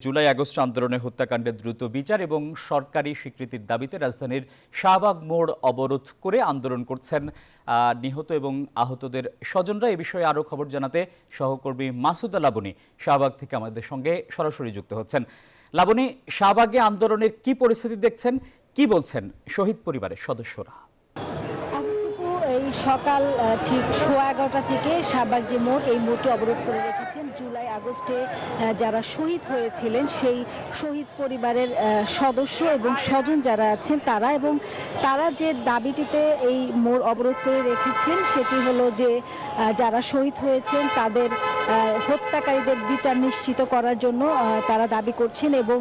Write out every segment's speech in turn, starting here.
July August আন্দোলনে হত্যাকাণ্ডের দ্রুত বিচার এবং সরকারি স্বীকৃতির দাবিতে রাজধানীর শাহবাগ মোড় অবরোধ করে আন্দোলন করছেন নিহত এবং আহতদের স্বজনরা। এ বিষয়ে আরও খবর জানাতে সহকর্মী মাসুদা লাবনী শাহবাগ থেকে আমাদের সঙ্গে সরাসরি যুক্ত হচ্ছেন। লাবনী, শাহবাগে আন্দোলনের কি পরিস্থিতি দেখছেন, কি বলছেন শহীদ পরিবারের সদস্যরা? এই সকাল ঠিক 11:15 থেকে শাহবাগ যে মোড়, এই মোড়টি অবরোধ করে রেখেছেন জুলাই আগস্টে যারা শহীদ হয়েছিলেন সেই শহীদ পরিবারের সদস্য এবং স্বজন যারা আছেন তারা। এবং তারা যে দাবিটিতে এই মোড় অবরোধ করে রেখেছেন সেটি হলো যে যারা শহীদ হয়েছেন তাদের হত্যাকারীদের বিচার নিশ্চিত করার জন্য তারা দাবি করছেন। এবং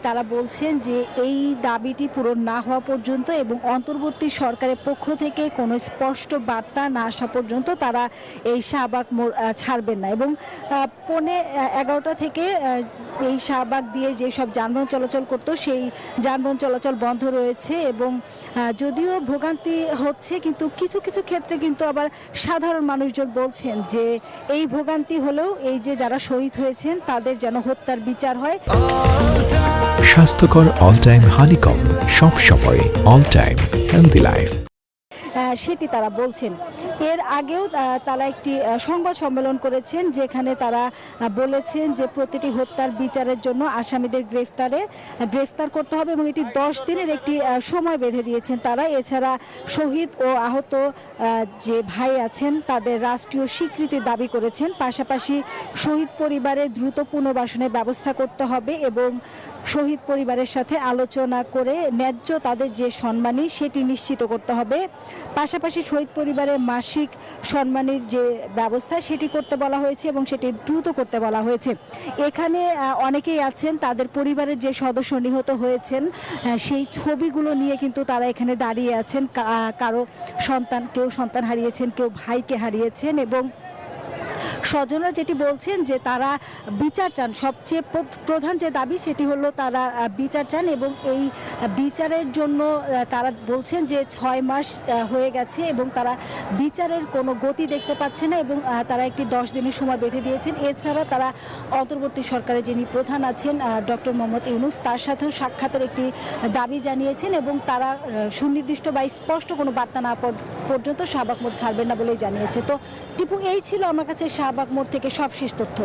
তারা বলছেন যে এই দাবিটি পূরণ না হওয়া পর্যন্ত এবং অন্তর্বর্তী সরকারের পক্ষ থেকে কোনো স্পষ্ট বার্তা না আসা পর্যন্ত তারা এই শাহবাগ মোড় ছাড়বেন না। এবং 11:15 থেকে এই শাহবাগ দিয়ে যেসব যানবাহন চলাচল করত সেই যানবাহন চলাচল বন্ধ রয়েছে। এবং যদিও ভোগান্তি হচ্ছে, কিন্তু কিছু কিছু ক্ষেত্রে কিন্তু আবার সাধারণ মানুষজন বলছেন যে এই ভোগান্তি হলেও এই যে যারা শহীদ হয়েছেন তাদের যেন হত্যার বিচার হয়। স্বাস্থ্যকর অল টাইম হানিকম, সব সময় অল টাইম হেলদি লাইফ, সেটি তারা বলছেন। এর আগেও তারা একটি সংবাদ সম্মেলন করেছেন যেখানে তারা বলেছেন যে প্রতিটি হত্যার বিচারের জন্য আসামিদের গ্রেফতার করতে হবে এবং এটি 10 দিনের একটি সময় বেঁধে দিয়েছেন তারা। এছাড়া শহীদ ও আহত যে ভাই আছেন তাদের রাষ্ট্রীয় স্বীকৃতির দাবি করেছেন। পাশাপাশি শহীদ পরিবারের দ্রুত পুনর্বাসনের ব্যবস্থা করতে হবে এবং শহীদ পরিবারের সাথে আলোচনা করে ন্যায্য তাদের যে সম্মানী সেটি নিশ্চিত করতে হবে। পাশাপাশি শহীদ পরিবারের মাসিক সম্মানীর যে ব্যবস্থা সেটি করতে বলা হয়েছে এবং সেটি দ্রুত করতে বলা হয়েছে। এখানে অনেকেই আছেন তাদের পরিবারের যে সদস্য নিহত হয়েছেন সেই ছবিগুলো নিয়ে কিন্তু তারা এখানে দাঁড়িয়ে আছেন। কারো সন্তান, কেউ সন্তান হারিয়েছেন, কেউ ভাইকে হারিয়েছেন। এবং স্বজনরা যেটি বলছেন যে তারা বিচার চান, সবচেয়ে প্রধান যে দাবি সেটি হলো তারা বিচার চান। এবং এই বিচারের জন্য তারা বলছেন যে 6 মাস হয়ে গেছে এবং তারা বিচারের কোনো গতি দেখতে পাচ্ছে না এবং তারা একটি 10 দিনের সময় বেঁধে দিয়েছেন। এছাড়া তারা অন্তর্বর্তী সরকারের যিনি প্রধান আছেন ডক্টর মোহাম্মদ ইউনূস, তার সাথেও সাক্ষাতের একটি দাবি জানিয়েছেন এবং তারা সুনির্দিষ্ট বা স্পষ্ট কোনো বার্তা না পর্যন্ত শাহবাগ মোড় ছাড়বেন না বলেই জানিয়েছে। তো টিপু, এই ছিল আমার কাছে শাহবাগ মোড় থেকে সবশেষ তথ্য।